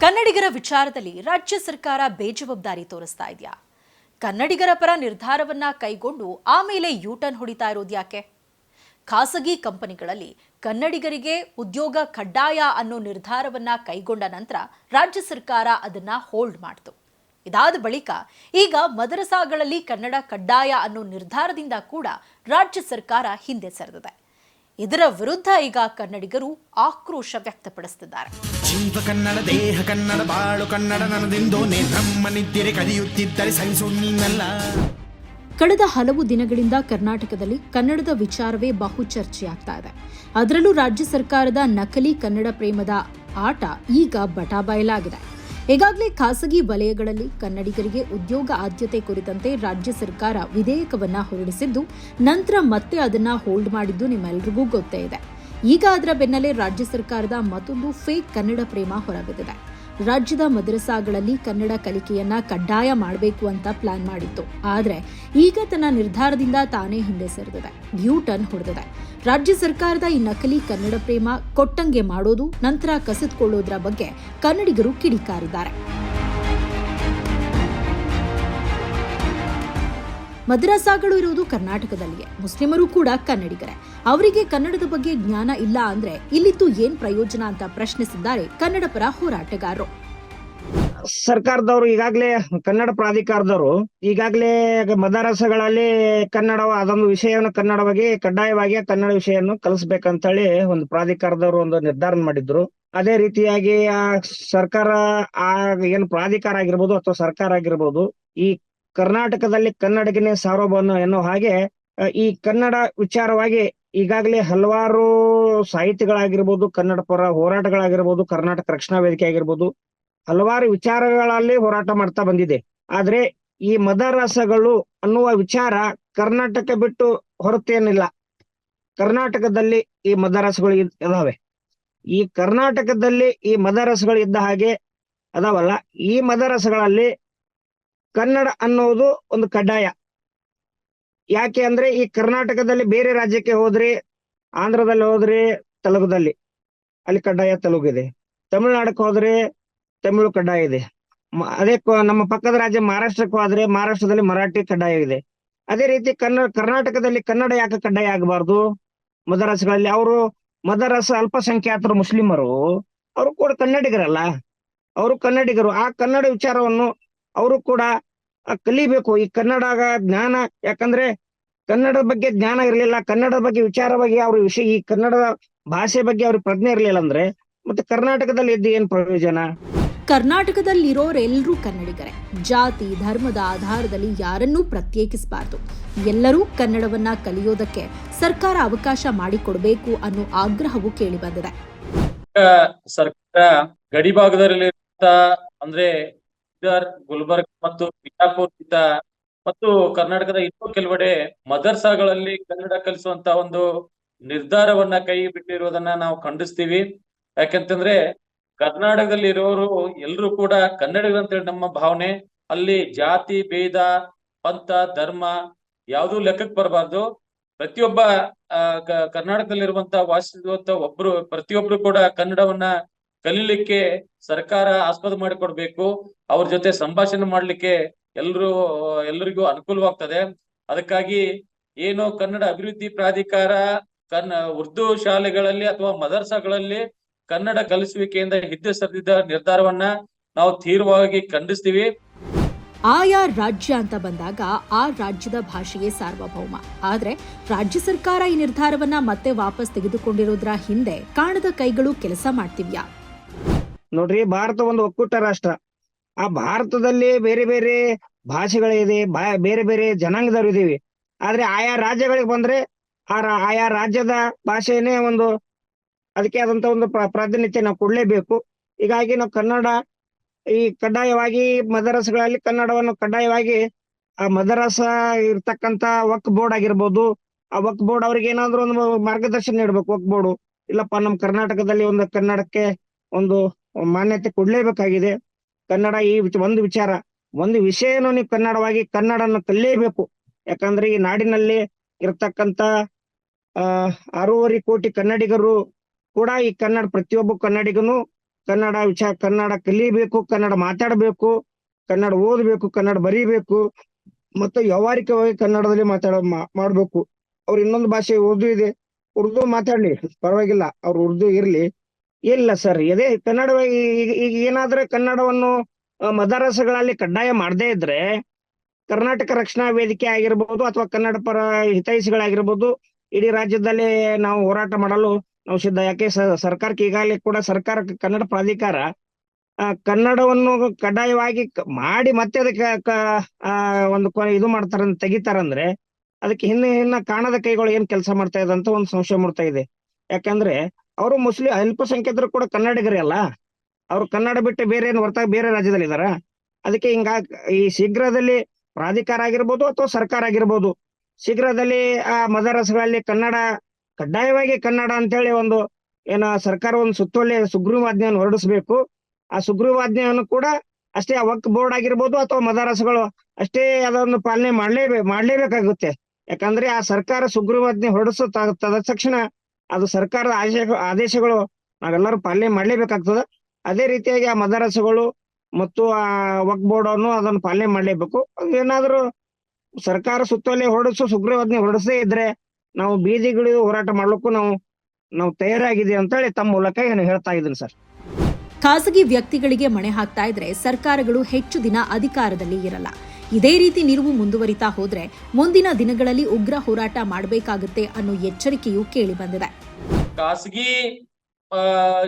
ಕನ್ನಡಿಗರ ವಿಚಾರದಲ್ಲಿ ರಾಜ್ಯ ಸರ್ಕಾರ ಬೇಜವಾಬ್ದಾರಿ ತೋರಿಸ್ತಾ ಇದೆಯಾ? ಕನ್ನಡಿಗರ ಪರ ನಿರ್ಧಾರವನ್ನ ಕೈಗೊಂಡು ಆಮೇಲೆ ಯೂಟರ್ನ್ ಹೊಡಿತಾ ಇರೋದು ಯಾಕೆ? ಖಾಸಗಿ ಕಂಪನಿಗಳಲ್ಲಿ ಕನ್ನಡಿಗರಿಗೆ ಉದ್ಯೋಗ ಕಡ್ಡಾಯ ಅನ್ನೋ ನಿರ್ಧಾರವನ್ನ ಕೈಗೊಂಡ ನಂತರ ರಾಜ್ಯ ಸರ್ಕಾರ ಅದನ್ನ ಹೋಲ್ಡ್ ಮಾಡಿತು. ಇದಾದ ಬಳಿಕ ಈಗ ಮದರಸಾಗಳಲ್ಲಿ ಕನ್ನಡ ಕಡ್ಡಾಯ ಅನ್ನೋ ನಿರ್ಧಾರದಿಂದ ಕೂಡ ರಾಜ್ಯ ಸರ್ಕಾರ ಹಿಂದೆ ಸರಿದಿದೆ. ಇದರ ವಿರುದ್ಧ ಈಗ ಕನ್ನಡಿಗರು ಆಕ್ರೋಶ ವ್ಯಕ್ತಪಡಿಸುತ್ತಿದ್ದಾರೆ. ಜೀವ ಕನ್ನಡ, ದೇಹ ಕನ್ನಡ, ಬಾಳು ಕನ್ನಡ ನನ್ನದೆಂದೋನೆ ನಮ್ಮನಿದ್ದರೆ ಕಲಿಯುತ್ತಿದ್ದರೆ ಸಹಿಸು ನೀನಲ್ಲ. ಕಳೆದ ಹಲವು ದಿನಗಳಿಂದ ಕರ್ನಾಟಕದಲ್ಲಿ ಕನ್ನಡದ ವಿಚಾರವೇ ಬಹು ಚರ್ಚೆಯಾಗ್ತಾ ಇದೆ. ಅದರಲ್ಲೂ ರಾಜ್ಯ ಸರ್ಕಾರದ ನಕಲಿ ಕನ್ನಡ ಪ್ರೇಮದ ಆಟ ಈಗ ಬಟಾಬಯಲಾಗಿದೆ. ಈಗಾಗಲೇ ಖಾಸಗಿ ವಲಯಗಳಲ್ಲಿ ಕನ್ನಡಿಗರಿಗೆ ಉದ್ಯೋಗ ಆದ್ಯತೆ ಕುರಿತಂತೆ ರಾಜ್ಯ ಸರ್ಕಾರ ವಿಧೇಯಕವನ್ನ ಹೊರಡಿಸಿದ್ದು, ನಂತರ ಮತ್ತೆ ಅದನ್ನ ಹೋಲ್ಡ್ ಮಾಡಿದ್ದು ನಿಮ್ಮೆಲ್ಲರಿಗೂ ಗೊತ್ತೇ ಇದೆ. ಈಗ ಅದರ ಬೆನ್ನಲ್ಲೇ ರಾಜ್ಯ ಸರ್ಕಾರದ ಮತ್ತೊಂದು ಫೇಕ್ ಕನ್ನಡ ಪ್ರೇಮ ಹೊರಬಿದ್ದಿದೆ. ರಾಜ್ಯದ ಮದರಸಾಗಳಲ್ಲಿ ಕನ್ನಡ ಕಲಿಕೆಯನ್ನ ಕಡ್ಡಾಯ ಮಾಡಬೇಕು ಅಂತ ಪ್ಲಾನ್ ಮಾಡಿತ್ತು. ಆದರೆ ಈಗ ತನ್ನ ನಿರ್ಧಾರದಿಂದ ತಾನೇ ಹಿಂದೆ ಸರಿದಿದೆ, ಯೂ ಟರ್ನ್ ಹೊಡೆದಿದೆ. ರಾಜ್ಯ ಸರ್ಕಾರದ ಈ ನಕಲಿ ಕನ್ನಡ ಪ್ರೇಮ ಕೊಟ್ಟಂಗೆ ಮಾಡೋದು, ನಂತರ ಕಸಿದುಕೊಳ್ಳೋದ್ರ ಬಗ್ಗೆ ಕನ್ನಡಿಗರು ಕಿಡಿಕಾರಿದ್ದಾರೆ. ಮದ್ರಸಾಗಳು ಇರುವುದು ಕರ್ನಾಟಕದಲ್ಲಿಯೇ. ಮುಸ್ಲಿಮರು ಕೂಡ ಕನ್ನಡಿಗರೇ. ಅವರಿಗೆ ಕನ್ನಡದ ಬಗ್ಗೆ ಜ್ಞಾನ ಇಲ್ಲ ಅಂದ್ರೆ ಇಲ್ಲಿದ್ದು ಏನ್ ಪ್ರಯೋಜನ ಅಂತ ಪ್ರಶ್ನಿಸಿದ್ದಾರೆ ಕನ್ನಡ ಪರ ಹೋರಾಟಗಾರರು. ಸರ್ಕಾರದವರು ಈಗಾಗಲೇ ಕನ್ನಡ ಪ್ರಾಧಿಕಾರದವರು ಈಗಾಗಲೇ ಮದರಸಗಳಲ್ಲಿ ಅದೊಂದು ವಿಷಯವನ್ನು ಕನ್ನಡವಾಗಿ ಕಡ್ಡಾಯವಾಗಿ ಕನ್ನಡ ವಿಷಯವನ್ನು ಕಲಿಸ್ಬೇಕಂತ ಹೇಳಿ ಒಂದು ಪ್ರಾಧಿಕಾರದವರು ಒಂದು ನಿರ್ಧಾರ ಮಾಡಿದ್ರು. ಅದೇ ರೀತಿಯಾಗಿ ಆ ಸರ್ಕಾರ ಏನು ಪ್ರಾಧಿಕಾರ ಆಗಿರ್ಬೋದು ಅಥವಾ ಸರ್ಕಾರ ಆಗಿರ್ಬೋದು, ಈ ಕರ್ನಾಟಕದಲ್ಲಿ ಕನ್ನಡಿಗನೇ ಸಾರ್ವಭೌಮ ಎನ್ನೋ ಹಾಗೆ ಈ ಕನ್ನಡ ವಿಚಾರವಾಗಿ ಈಗಾಗಲೇ ಹಲವಾರು ಸಾಹಿತಿಗಳಾಗಿರ್ಬೋದು, ಕನ್ನಡ ಪರ ಹೋರಾಟಗಳಾಗಿರ್ಬೋದು, ಕರ್ನಾಟಕ ರಕ್ಷಣಾ ವೇದಿಕೆ ಆಗಿರ್ಬೋದು, ಹಲವಾರು ವಿಚಾರಗಳಲ್ಲಿ ಹೋರಾಟ ಮಾಡ್ತಾ ಬಂದಿದೆ. ಆದ್ರೆ ಈ ಮದರಸಗಳು ಅನ್ನುವ ವಿಚಾರ ಕರ್ನಾಟಕ ಬಿಟ್ಟು ಹೊರತೇನಿಲ್ಲ. ಕರ್ನಾಟಕದಲ್ಲಿ ಈ ಮದರಸಗಳು ಇದಾವೆ. ಈ ಕರ್ನಾಟಕದಲ್ಲಿ ಈ ಮದರಸಗಳು ಇದ್ದ ಹಾಗೆ ಅದಾವಲ್ಲ, ಈ ಮದರಸಗಳಲ್ಲಿ ಕನ್ನಡ ಅನ್ನೋದು ಒಂದು ಕಡ್ಡಾಯ. ಯಾಕೆ ಅಂದ್ರೆ ಈ ಕರ್ನಾಟಕದಲ್ಲಿ ಬೇರೆ ರಾಜ್ಯಕ್ಕೆ ಹೋದ್ರೆ, ಆಂಧ್ರದಲ್ಲಿ ಹೋದ್ರೆ ತೆಲುಗುದಲ್ಲಿ ಅಲ್ಲಿ ಕಡ್ಡಾಯ ತೆಲುಗು ಇದೆ. ತಮಿಳುನಾಡಕ್ಕೆ ಹೋದ್ರೆ ತಮಿಳು ಕಡ್ಡಾಯ ಇದೆ. ಅದೇ ನಮ್ಮ ಪಕ್ಕದ ರಾಜ್ಯ ಮಹಾರಾಷ್ಟ್ರಕ್ಕೆ ಹೋದ್ರೆ ಮಹಾರಾಷ್ಟ್ರದಲ್ಲಿ ಮರಾಠಿ ಕಡ್ಡಾಯ ಇದೆ. ಅದೇ ರೀತಿ ಕರ್ನಾಟಕದಲ್ಲಿ ಕನ್ನಡ ಯಾಕೆ ಕಡ್ಡಾಯ ಆಗಬಾರ್ದು? ಮದರಸಗಳಲ್ಲಿ ಅವರು ಮದರಸ ಅಲ್ಪಸಂಖ್ಯಾತರು ಮುಸ್ಲಿಮರು, ಅವರು ಕೂಡ ಕನ್ನಡಿಗರಲ್ಲ, ಅವರು ಕನ್ನಡಿಗರು. ಆ ಕನ್ನಡ ವಿಚಾರವನ್ನು ಅವರು ಕೂಡ ಕಲಿಬೇಕು. ಈ ಕನ್ನಡ ಜ್ಞಾನ, ಯಾಕಂದ್ರೆ ಕನ್ನಡದ ಬಗ್ಗೆ ಜ್ಞಾನ ಇರಲಿಲ್ಲ, ಕನ್ನಡದ ಬಗ್ಗೆ ವಿಚಾರವಾಗಿ ಅವ್ರ ವಿಷಯ, ಈ ಕನ್ನಡ ಭಾಷೆ ಬಗ್ಗೆ ಅವ್ರಿಗೆ ಪ್ರಜ್ಞೆ ಇರಲಿಲ್ಲ ಅಂದ್ರೆ ಮತ್ತೆ ಕರ್ನಾಟಕದಲ್ಲಿ ಇದ್ದು ಏನ್ ಪ್ರಯೋಜನ? ಕರ್ನಾಟಕದಲ್ಲಿರೋರೆಲ್ಲರೂ ಕನ್ನಡಿಗರೇ. ಜಾತಿ ಧರ್ಮದ ಆಧಾರದಲ್ಲಿ ಯಾರನ್ನೂ ಪ್ರತ್ಯೇಕಿಸಬಾರದು. ಎಲ್ಲರೂ ಕನ್ನಡವನ್ನ ಕಲಿಯೋದಕ್ಕೆ ಸರ್ಕಾರ ಅವಕಾಶ ಮಾಡಿಕೊಡ್ಬೇಕು ಅನ್ನೋ ಆಗ್ರಹವು ಕೇಳಿ ಬಂದಿದೆ. ಸರ್ಕಾರ ಗಡಿ ಭಾಗದಲ್ಲಿ ಅಂದ್ರೆ ಗುಲ್ಬರ್ಗ ಮತ್ತು ಬಿಜಾಪುರ ಮತ್ತು ಕರ್ನಾಟಕದ ಇನ್ನೂ ಕೆಲವೆಡೆ ಮದರ್ಸಾಗಳಲ್ಲಿ ಕನ್ನಡ ಕಲಿಸುವಂತ ಒಂದು ನಿರ್ಧಾರವನ್ನ ಕೈ ಬಿಟ್ಟಿರುವುದನ್ನ ನಾವು ಖಂಡಿಸ್ತೀವಿ. ಯಾಕೆಂತಂದ್ರೆ ಕರ್ನಾಟಕದಲ್ಲಿ ಇರೋರು ಎಲ್ರು ಕೂಡ ಕನ್ನಡಿಗರು ಅಂತೇಳಿ ನಮ್ಮ ಭಾವನೆ. ಅಲ್ಲಿ ಜಾತಿ ಭೇದ ಪಂಥ ಧರ್ಮ ಯಾವ್ದು ಲೆಕ್ಕಕ್ಕೆ ಬರಬಾರ್ದು. ಪ್ರತಿಯೊಬ್ಬ ಕರ್ನಾಟಕದಲ್ಲಿರುವಂತ ವಾಸಿಸುವಂತ ಪ್ರತಿಯೊಬ್ರು ಕೂಡ ಕನ್ನಡವನ್ನ ಕಲೀಲಿಕ್ಕೆ ಸರ್ಕಾರ ಆಸ್ಪದ ಮಾಡಿಕೊಡ್ಬೇಕು. ಅವ್ರ ಜೊತೆ ಸಂಭಾಷಣೆ ಮಾಡ್ಲಿಕ್ಕೆ ಎಲ್ಲರಿಗೂ ಅನುಕೂಲವಾಗ್ತದೆ. ಅದಕ್ಕಾಗಿ ಏನು ಕನ್ನಡ ಅಭಿವೃದ್ಧಿ ಪ್ರಾಧಿಕಾರ ಉರ್ದು ಶಾಲೆಗಳಲ್ಲಿ ಅಥವಾ ಮದರ್ಸಾಗಳಲ್ಲಿ ಕನ್ನಡ ಕಲಿಸುವಿಕೆಯಿಂದ ಹಿಂದೆ ಸರಿದಿದ್ದ ನಿರ್ಧಾರವನ್ನ ನಾವು ತೀವ್ರವಾಗಿ ಖಂಡಿಸ್ತೀವಿ. ಆಯಾ ರಾಜ್ಯ ಅಂತ ಬಂದಾಗ ಆ ರಾಜ್ಯದ ಭಾಷೆಯೇ ಸಾರ್ವಭೌಮ. ಆದ್ರೆ ರಾಜ್ಯ ಸರ್ಕಾರ ಈ ನಿರ್ಧಾರವನ್ನ ಮತ್ತೆ ವಾಪಸ್ ತೆಗೆದುಕೊಂಡಿರೋದ್ರ ಹಿಂದೆ ಕಾಣದ ಕೈಗಳು ಕೆಲಸ ಮಾಡ್ತಿವ್ಯಾ? ನೋಡ್ರಿ, ಭಾರತ ಒಂದು ಒಕ್ಕೂಟ ರಾಷ್ಟ್ರ. ಆ ಭಾರತದಲ್ಲಿ ಬೇರೆ ಬೇರೆ ಭಾಷೆಗಳಿದೆ, ಬೇರೆ ಬೇರೆ ಜನಾಂಗದವರು ಇದೀವಿ. ಆದ್ರೆ ಆಯಾ ರಾಜ್ಯಗಳಿಗೆ ಬಂದ್ರೆ ಆಯಾ ರಾಜ್ಯದ ಭಾಷೆನೇ ಒಂದು ಅದಕ್ಕೆ ಆದಂತ ಒಂದು ಪ್ರಾಧಾನ್ಯತೆ ನಾವು ಕೊಡ್ಲೇಬೇಕು. ಹೀಗಾಗಿ ನಾವು ಕನ್ನಡ ಈ ಕಡ್ಡಾಯವಾಗಿ ಮದರಸಗಳಲ್ಲಿ ಕನ್ನಡವನ್ನು ಕಡ್ಡಾಯವಾಗಿ ಆ ಮದರಸ ಇರ್ತಕ್ಕಂತ ವಕ್ ಬೋರ್ಡ್ ಆಗಿರ್ಬೋದು, ಆ ವಕ್ ಬೋರ್ಡ್ ಅವ್ರಿಗೆ ಏನಾದ್ರು ಒಂದು ಮಾರ್ಗದರ್ಶನ ನೀಡ್ಬೇಕು. ವಕ್ ಬೋರ್ಡ್ ಇಲ್ಲಪ್ಪ, ನಮ್ಮ ಕರ್ನಾಟಕದಲ್ಲಿ ಒಂದು ಕನ್ನಡಕ್ಕೆ ಒಂದು ಮಾನ್ಯತೆ ಕೊಡ್ಲೇಬೇಕಾಗಿದೆ. ಕನ್ನಡ ಈ ಒಂದು ವಿಚಾರ, ಒಂದು ವಿಷಯನೂ ನೀವು ಕನ್ನಡವಾಗಿ ಕನ್ನಡನ ಕಲಿಯಲೇಬೇಕು. ಯಾಕಂದ್ರೆ ಈ ನಾಡಿನಲ್ಲಿ ಇರ್ತಕ್ಕಂತ 6.5 ಕೋಟಿ ಕನ್ನಡಿಗರು ಕೂಡ ಈ ಪ್ರತಿಯೊಬ್ಬ ಕನ್ನಡಿಗನು ಕನ್ನಡ ಕಲಿಬೇಕು, ಕನ್ನಡ ಮಾತಾಡಬೇಕು, ಕನ್ನಡ ಓದಬೇಕು, ಕನ್ನಡ ಬರೀಬೇಕು, ಮತ್ತು ವ್ಯಾವಹಾರಿಕವಾಗಿ ಕನ್ನಡದಲ್ಲಿ ಮಾಡ್ಬೇಕು. ಅವ್ರ ಇನ್ನೊಂದು ಭಾಷೆ ಉರ್ದು ಇದೆ, ಉರ್ದು ಮಾತಾಡ್ಲಿ ಪರವಾಗಿಲ್ಲ, ಅವ್ರು ಉರ್ದು ಇರ್ಲಿ. ಇಲ್ಲ ಸರ್, ಇದೇ ಕನ್ನಡವಾಗಿ ಈಗ ಏನಾದ್ರೆ ಕನ್ನಡವನ್ನು ಮದರಸಗಳಲ್ಲಿ ಕಡ್ಡಾಯ ಮಾಡದೇ ಇದ್ರೆ ಕರ್ನಾಟಕ ರಕ್ಷಣಾ ವೇದಿಕೆ ಆಗಿರ್ಬೋದು ಅಥವಾ ಕನ್ನಡ ಪರ ಹಿತೈಷಿಗಳಾಗಿರ್ಬೋದು, ಇಡೀ ರಾಜ್ಯದಲ್ಲಿ ನಾವು ಹೋರಾಟ ಮಾಡಲು ನಾವು ಸಿದ್ಧ. ಯಾಕೆ ಸರ್ಕಾರಕ್ಕೆ ಈಗಾಗಲೇ ಕೂಡ ಸರ್ಕಾರಕ್ಕೆ ಕನ್ನಡ ಪ್ರಾಧಿಕಾರ ಕನ್ನಡವನ್ನು ಕಡ್ಡಾಯವಾಗಿ ಮಾಡಿ ಮತ್ತೆ ಅದಕ್ಕೆ ಒಂದು ಇದು ತೆಗಿತಾರಂದ್ರೆ ಅದಕ್ಕೆ ಹಿನ್ನ ಕಾಣದ ಕೈಗಳು ಏನ್ ಕೆಲಸ ಮಾಡ್ತಾ ಇದೆ ಅಂತ ಒಂದು ಸಂಶಯ ಮೂಡ್ತಾ ಇದೆ. ಯಾಕಂದ್ರೆ ಅವರು ಮುಸ್ಲಿಂ ಅಲ್ಪಸಂಖ್ಯಾತರು ಕೂಡ ಕನ್ನಡಿಗರೇ ಅಲ್ಲ, ಅವ್ರು ಕನ್ನಡ ಬಿಟ್ಟು ಬೇರೆ ಹೊರತಾಗಿ ಬೇರೆ ರಾಜ್ಯದಲ್ಲಿ ಇದಾರ. ಅದಕ್ಕೆ ಈ ಶೀಘ್ರದಲ್ಲಿ ಪ್ರಾಧಿಕಾರ ಆಗಿರ್ಬೋದು ಅಥವಾ ಸರ್ಕಾರ ಆಗಿರ್ಬೋದು, ಶೀಘ್ರದಲ್ಲಿ ಆ ಮದರಸಗಳಲ್ಲಿ ಕಡ್ಡಾಯವಾಗಿ ಕನ್ನಡ ಅಂತೇಳಿ ಒಂದು ಸರ್ಕಾರ ಒಂದು ಸುಗ್ರೀವಾಜ್ಞೆಯನ್ನು ಹೊರಡಿಸಬೇಕು. ಆ ಸುಗ್ರೀವಾಜ್ಞೆಯನ್ನು ಕೂಡ ಅಷ್ಟೇ ವಕ್ಫ್ ಬೋರ್ಡ್ ಆಗಿರ್ಬೋದು ಅಥವಾ ಮದರಸಗಳು ಅಷ್ಟೇ ಅದನ್ನು ಪಾಲನೆ ಮಾಡ್ಲೇಬೇಕಾಗುತ್ತೆ. ಯಾಕಂದ್ರೆ ಆ ಸರ್ಕಾರ ಸುಗ್ರೀವಾಜ್ಞೆ ಹೊರಡಿಸೋ ತಕ್ಷಣ ಅದು ಸರ್ಕಾರದ ಆದೇಶಗಳು ನಾವೆಲ್ಲರೂ ಪಾಲನೆ ಮಾಡ್ಲೇಬೇಕಾಗ್ತದೆ. ಅದೇ ರೀತಿಯಾಗಿ ಆ ಮದರಸಗಳು ಮತ್ತು ಆ ವಕ್ಫ್ ಬೋರ್ಡ್ ಅನ್ನು ಅದನ್ನು ಪಾಲನೆ ಮಾಡ್ಲೇಬೇಕು. ಏನಾದ್ರೂ ಸರ್ಕಾರ ಸುಗ್ರೀವಾಜ್ಞೆ ಹೊರಡಿಸದೇ ಇದ್ರೆ ನಾವು ಬೀದಿಗಿಳಿದು ಹೋರಾಟ ಮಾಡ್ಲಿಕ್ಕೂ ನಾವು ತಯಾರಾಗಿದೆ ಅಂತ ಹೇಳಿ ತಮ್ಮ ಮೂಲಕ ಹೇಳ್ತಾ ಇದ್ದೀನಿ ಸರ್. ಖಾಸಗಿ ವ್ಯಕ್ತಿಗಳಿಗೆ ಮಣೆ ಹಾಕ್ತಾ ಇದ್ರೆ ಸರ್ಕಾರಗಳು ಹೆಚ್ಚು ದಿನ ಅಧಿಕಾರದಲ್ಲಿ ಇರಲ್ಲ. ಇದೇ ರೀತಿ ನಿಲುವು ಮುಂದುವರಿತಾ ಹೋದ್ರೆ ಮುಂದಿನ ದಿನಗಳಲ್ಲಿ ಉಗ್ರ ಹೋರಾಟ ಮಾಡಬೇಕಾಗುತ್ತೆ ಅನ್ನೋ ಎಚ್ಚರಿಕೆಯೂ ಕೇಳಿ ಬಂದಿದೆ. ಖಾಸಗಿ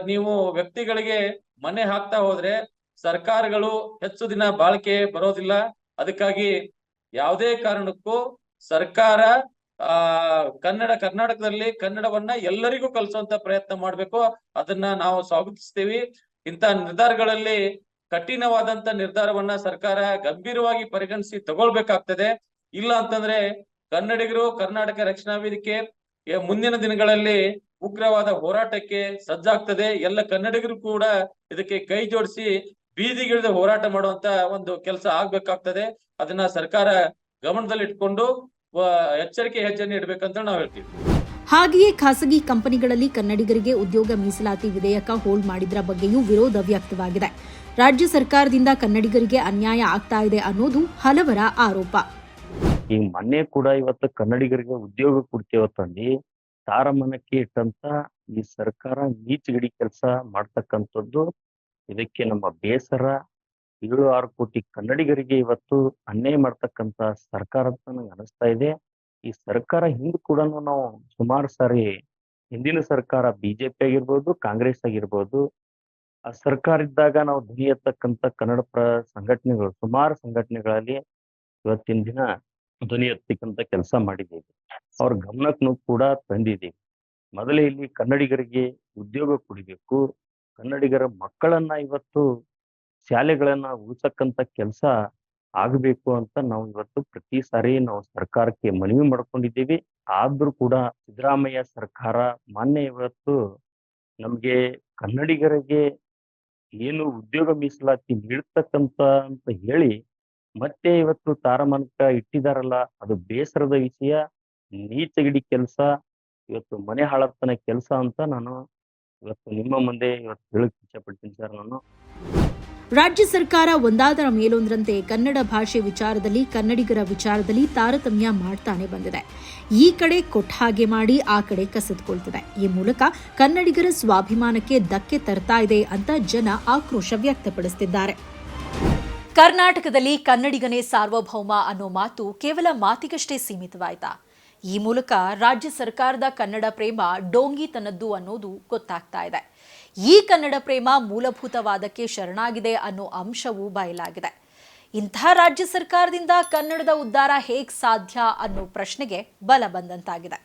ನೀವು ವ್ಯಕ್ತಿಗಳಿಗೆ ಮನೆ ಹಾಕ್ತಾ ಹೋದ್ರೆ ಸರ್ಕಾರಗಳು ಹೆಚ್ಚು ದಿನ ಬಾಳಿಕೆ ಬರೋದಿಲ್ಲ. ಅದಕ್ಕಾಗಿ ಯಾವುದೇ ಕಾರಣಕ್ಕೂ ಸರ್ಕಾರ ಕರ್ನಾಟಕದಲ್ಲಿ ಕನ್ನಡವನ್ನ ಎಲ್ಲರಿಗೂ ಕಲಿಸುವಂತ ಪ್ರಯತ್ನ ಮಾಡ್ಬೇಕು. ಅದನ್ನ ನಾವು ಸ್ವಾಗತಿಸ್ತೀವಿ. ಇಂಥ ನಿರ್ಧಾರಗಳಲ್ಲಿ ಕಠಿಣವಾದಂತ ನಿರ್ಧಾರವನ್ನ ಸರ್ಕಾರ ಗಂಭೀರವಾಗಿ ಪರಿಗಣಿಸಿ ತಗೊಳ್ಬೇಕಾಗ್ತದೆ. ಇಲ್ಲ ಅಂತಂದ್ರೆ ಕನ್ನಡಿಗರು ಕರ್ನಾಟಕ ರಕ್ಷಣಾ ವೇದಿಕೆ ಮುಂದಿನ ದಿನಗಳಲ್ಲಿ ಉಗ್ರವಾದ ಹೋರಾಟಕ್ಕೆ ಸಜ್ಜಾಗ್ತದೆ. ಎಲ್ಲ ಕನ್ನಡಿಗರು ಕೂಡ ಇದಕ್ಕೆ ಕೈ ಜೋಡಿಸಿ ಬೀದಿಗಿಳಿದು ಹೋರಾಟ ಮಾಡುವಂತ ಒಂದು ಕೆಲಸ ಆಗ್ಬೇಕಾಗ್ತದೆ. ಅದನ್ನ ಸರ್ಕಾರ ಗಮನದಲ್ಲಿ ಇಟ್ಕೊಂಡು ಎಚ್ಚರಿಕೆ ಹೆಜ್ಜೆಯನ್ನು ಇಡ್ಬೇಕಂತ ನಾವು ಹೇಳ್ತೀವಿ. ಹಾಗೆಯೇ ಖಾಸಗಿ ಕಂಪನಿಗಳಲ್ಲಿ ಕನ್ನಡಿಗರಿಗೆ ಉದ್ಯೋಗ ಮೀಸಲಾತಿ ವಿಧೇಯಕ ಹೋಲ್ಡ್ ಮಾಡಿದ್ರ ಬಗ್ಗೆಯೂ ವಿರೋಧ ವ್ಯಕ್ತವಾಗಿದೆ. ರಾಜ್ಯ ಸರ್ಕಾರದಿಂದ ಕನ್ನಡಿಗರಿಗೆ ಅನ್ಯಾಯ ಆಗ್ತಾ ಇದೆ ಅನ್ನೋದು ಹಲವರ ಆರೋಪ. ಈ ಮೊನ್ನೆ ಕೂಡ ಇವತ್ತು ಕನ್ನಡಿಗರಿಗೆ ಉದ್ಯೋಗ ಕೊಡ್ತೇವತ್ತಂದು ತಾರಮನಕ್ಕೆ ಇಟ್ಟಂತ ಈ ಸರ್ಕಾರ ನೀಚಗಡಿ ಕೆಲಸ ಮಾಡ್ತಕ್ಕಂಥದ್ದು. ಇದಕ್ಕೆ ನಮ್ಮ ಬೇಸರ. 7-6 ಕೋಟಿ ಕನ್ನಡಿಗರಿಗೆ ಇವತ್ತು ಅನ್ಯಾಯ ಮಾಡ್ತಕ್ಕಂತ ಸರ್ಕಾರ ಅಂತ ನಂಗೆ ಅನಿಸ್ತಾ ಇದೆ. ಈ ಸರ್ಕಾರ ಹಿಂದ್ ಕೂಡ ನಾವು ಸುಮಾರು ಸಾರಿ ಹಿಂದಿನ ಸರ್ಕಾರ ಬಿಜೆಪಿ ಆಗಿರ್ಬೋದು, ಕಾಂಗ್ರೆಸ್ ಆಗಿರ್ಬೋದು, ಆ ಸರ್ಕಾರ ಇದ್ದಾಗ ನಾವು ಧ್ವನಿ ಎತ್ತಕ್ಕಂತ ಕನ್ನಡ ಪರ ಸಂಘಟನೆಗಳು ಸುಮಾರು ಸಂಘಟನೆಗಳಲ್ಲಿ ಇವತ್ತಿನ ದಿನ ಧ್ವನಿ ಎತ್ತಕ್ಕಂತ ಕೆಲಸ ಮಾಡಿದ್ದೀವಿ. ಅವ್ರ ಗಮನಕ್ಕೂ ಕೂಡ ತಂದಿದ್ದೀವಿ. ಮೊದಲೇ ಇಲ್ಲಿ ಕನ್ನಡಿಗರಿಗೆ ಉದ್ಯೋಗ ಕೊಡಬೇಕು, ಕನ್ನಡಿಗರ ಮಕ್ಕಳನ್ನ ಇವತ್ತು ಶಾಲೆಗಳನ್ನ ಉಳಿಸಕ್ಕಂತ ಕೆಲಸ ಆಗ್ಬೇಕು ಅಂತ ನಾವು ಇವತ್ತು ಪ್ರತಿ ಸಾರಿ ನಾವು ಸರ್ಕಾರಕ್ಕೆ ಮನವಿ ಮಾಡ್ಕೊಂಡಿದ್ದೀವಿ. ಆದ್ರೂ ಕೂಡ ಸಿದ್ದರಾಮಯ್ಯ ಸರ್ಕಾರ ಮಾನ್ಯ ಇವತ್ತು ನಮ್ಗೆ ಕನ್ನಡಿಗರಿಗೆ ಏನು ಉದ್ಯೋಗ ಮೀಸಲಾತಿ ನೀಡ್ತಕ್ಕಂತ ಅಂತ ಹೇಳಿ ಮತ್ತೆ ಇವತ್ತು ತಾರಮಾನಕ ಇಟ್ಟಿದಾರಲ್ಲ, ಅದು ಬೇಸರದ ವಿಷಯ, ನೀಚಗಿಡಿ ಕೆಲಸ, ಇವತ್ತು ಮನೆ ಹಾಳತನ ಕೆಲಸ ಅಂತ ನಾನು ಇವತ್ತು ನಿಮ್ಮ ಮುಂದೆ ಇವತ್ತು ಹೇಳಕ್ ಇಚ್ಛಪಡ್ತೀನಿ ಸರ್. ನಾನು ರಾಜ್ಯ ಸರ್ಕಾರ ಒಂದಾದರ ಮೇಲೊಂದರಂತೆ ಕನ್ನಡ ಭಾಷೆ ವಿಚಾರದಲ್ಲಿ ಕನ್ನಡಿಗರ ವಿಚಾರದಲ್ಲಿ ತಾರತಮ್ಯ ಮಾಡ್ತಾನೆ ಬಂದಿದೆ. ಈ ಕಡೆ ಕೊಟ್ಟ ಹಾಗೆ ಮಾಡಿ ಆ ಕಡೆ ಕಸಿದುಕೊಳ್ತಿದೆ. ಈ ಮೂಲಕ ಕನ್ನಡಿಗರ ಸ್ವಾಭಿಮಾನಕ್ಕೆ ಧಕ್ಕೆ ತರ್ತಾ ಇದೆ ಅಂತ ಜನ ಆಕ್ರೋಶ ವ್ಯಕ್ತಪಡಿಸುತ್ತಿದ್ದಾರೆ. ಕರ್ನಾಟಕದಲ್ಲಿ ಕನ್ನಡಿಗನೇ ಸಾರ್ವಭೌಮ ಅನ್ನೋ ಮಾತು ಕೇವಲ ಮಾತಿಗಷ್ಟೇ ಸೀಮಿತವಾಯ್ತಾ? ಈ ಮೂಲಕ ರಾಜ್ಯ ಸರ್ಕಾರದ ಕನ್ನಡ ಪ್ರೇಮ ಡೋಂಗಿತನದ್ದು ಅನ್ನೋದು ಗೊತ್ತಾಗ್ತಾ ಇದೆ. ಈ ಕನ್ನಡ ಪ್ರೇಮ ಮೂಲಭೂತವಾದಕ್ಕೆ ಶರಣಾಗಿದೆ ಅನ್ನೋ ಅಂಶವೂ ಬಯಲಾಗಿದೆ. ಇಂಥ ರಾಜ್ಯ ಸರ್ಕಾರದಿಂದ ಕನ್ನಡದ ಉದ್ಧಾರ ಹೇಗೆ ಸಾಧ್ಯ ಅನ್ನೋ ಪ್ರಶ್ನೆಗೆ ಬಲ ಬಂದಂತಾಗಿದೆ.